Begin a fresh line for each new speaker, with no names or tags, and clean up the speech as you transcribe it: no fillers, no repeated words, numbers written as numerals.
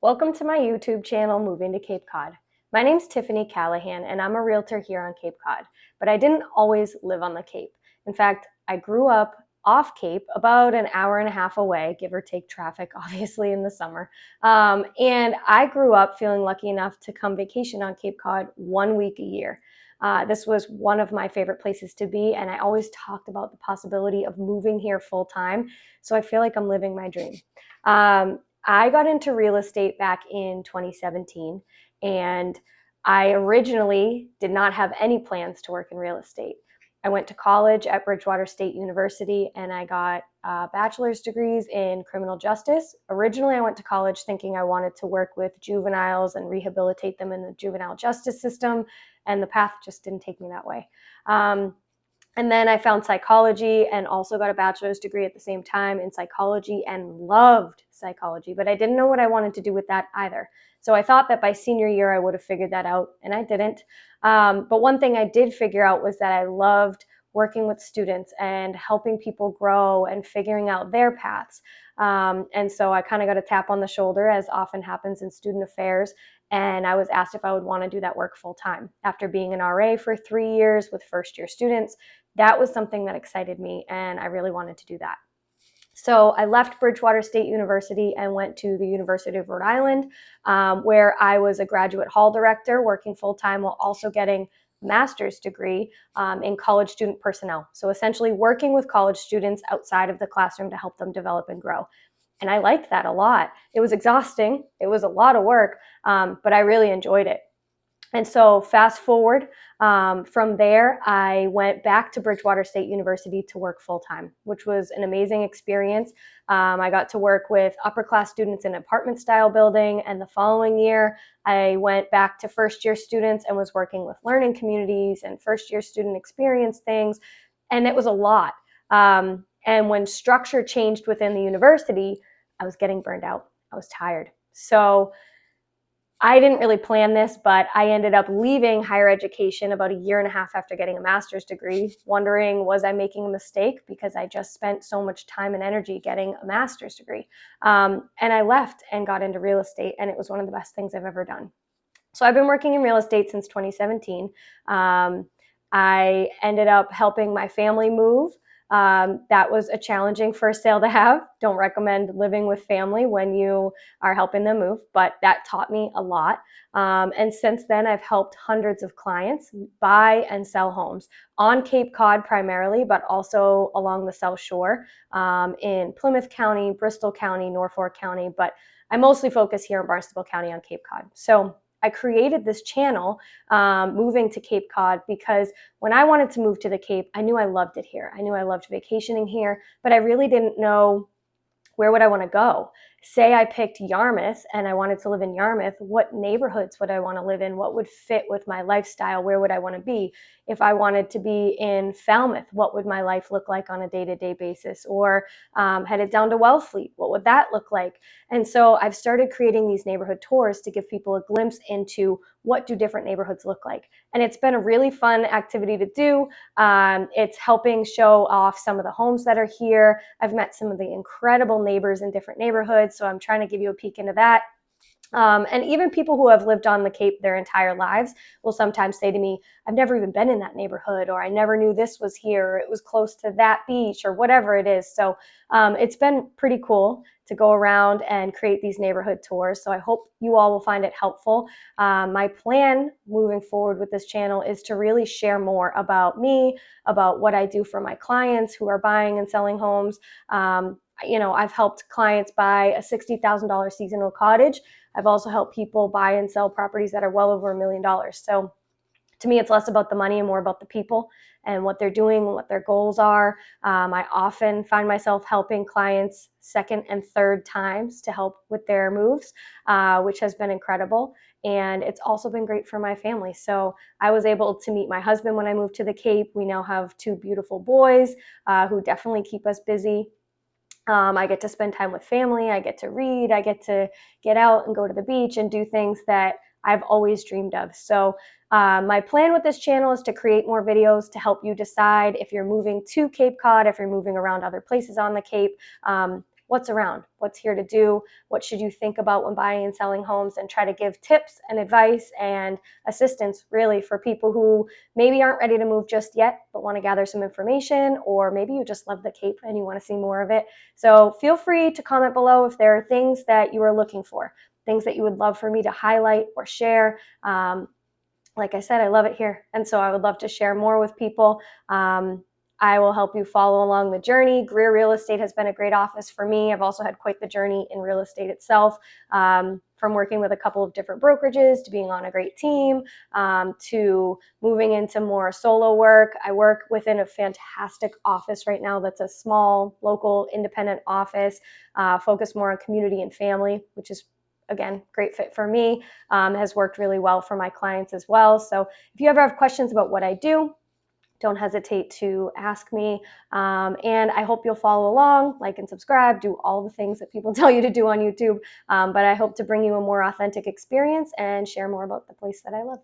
Welcome to my YouTube channel, Moving to Cape Cod. My name's Tiffany Callahan, and I'm a realtor here on Cape Cod, but I didn't always live on the Cape. In fact, I grew up off Cape, about an hour and a half away, give or take traffic, obviously, in the summer. And I grew up feeling lucky enough to come vacation on Cape Cod 1 week a year. This was one of my favorite places to be, and I always talked about the possibility of moving here full time. So I feel like I'm living my dream. I got into real estate back in 2017, and I originally did not have any plans to work in real estate. I went to college at Bridgewater State University and I got bachelor's degrees in criminal justice. Originally, I went to college thinking I wanted to work with juveniles and rehabilitate them in the juvenile justice system, and the path just didn't take me that way. And then I found psychology and also got a bachelor's degree at the same time in psychology and loved psychology, but I didn't know what I wanted to do with that either. So I thought that by senior year I would have figured that out, and I didn't. But one thing I did figure out was that I loved working with students and helping people grow and figuring out their paths. And so I kind of got a tap on the shoulder, as often happens in student affairs, and I was asked if I would want to do that work full time. After being an RA for 3 years with first year students, that was something that excited me, and I really wanted to do that. So I left Bridgewater State University and went to the University of Rhode Island, where I was a graduate hall director working full-time while also getting a master's degree in college student personnel. So essentially working with college students outside of the classroom to help them develop and grow. And I liked that a lot. It was exhausting. It was a lot of work, but I really enjoyed it. And so fast forward from there, I went back to Bridgewater State University to work full-time, which was an amazing experience. I got to work with upper class students in apartment style building, and the following year I went back to first year students and was working with learning communities and first year student experience things, and it was a lot. And when structure changed within the university, I was getting burned out. I was tired. So I didn't really plan this, but I ended up leaving higher education about a year and a half after getting a master's degree, wondering, was I making a mistake because I just spent so much time and energy getting a master's degree? And I left and got into real estate, and it was one of the best things I've ever done. So I've been working in real estate since 2017. I ended up helping my family move. That was a challenging first sale to have. Don't recommend living with family when you are helping them move, but that taught me a lot. And since then, I've helped hundreds of clients buy and sell homes on Cape Cod primarily, but also along the South Shore, in Plymouth County, Bristol County, Norfolk County, but I mostly focus here in Barnstable County on Cape Cod. So I created this channel, moving to Cape Cod, because when I wanted to move to the Cape, I knew I loved it here. I knew I loved vacationing here, but I really didn't know where would I want to go. Say I picked Yarmouth and I wanted to live in Yarmouth, what neighborhoods would I want to live in? What would fit with my lifestyle? Where would I want to be? If I wanted to be in Falmouth, what would my life look like on a day-to-day basis? Or headed down to Wellfleet, what would that look like? And so I've started creating these neighborhood tours to give people a glimpse into what do different neighborhoods look like. And it's been a really fun activity to do. It's helping show off some of the homes that are here. I've met some of the incredible neighbors in different neighborhoods, so I'm trying to give you a peek into that. And even people who have lived on the Cape their entire lives will sometimes say to me, I've never even been in that neighborhood, or I never knew this was here, or it was close to that beach, or whatever it is. So it's been pretty cool to go around and create these neighborhood tours. So I hope you all will find it helpful. My plan moving forward with this channel is to really share more about me, about what I do for my clients who are buying and selling homes. I've helped clients buy a $60,000 seasonal cottage. I've also helped people buy and sell properties that are well over $1 million. So to me, it's less about the money and more about the people and what they're doing, what their goals are. I often find myself helping clients second and third times to help with their moves, which has been incredible. And it's also been great for my family. So I was able to meet my husband when I moved to the Cape. We now have two beautiful boys who definitely keep us busy. I get to spend time with family. I get to read. I get to get out and go to the beach and do things that I've always dreamed of. So my plan with this channel is to create more videos to help you decide if you're moving to Cape Cod, if you're moving around other places on the Cape. what's around, what's here to do, what should you think about when buying and selling homes, and try to give tips and advice and assistance really for people who maybe aren't ready to move just yet, but want to gather some information, or maybe you just love the Cape and you want to see more of it. So feel free to comment below if there are things that you are looking for, things that you would love for me to highlight or share. Like I said, I love it here. And so I would love to share more with people. I will help you follow along the journey. Greer Real Estate has been a great office for me. I've also had quite the journey in real estate itself, from working with a couple of different brokerages to being on a great team, to moving into more solo work. I work within a fantastic office right now that's a small, local, independent office, focused more on community and family, which is, again, great fit for me, has worked really well for my clients as well. So if you ever have questions about what I do, don't hesitate to ask me. And I hope you'll follow along, like and subscribe, do all the things that people tell you to do on YouTube. But I hope to bring you a more authentic experience and share more about the place that I love.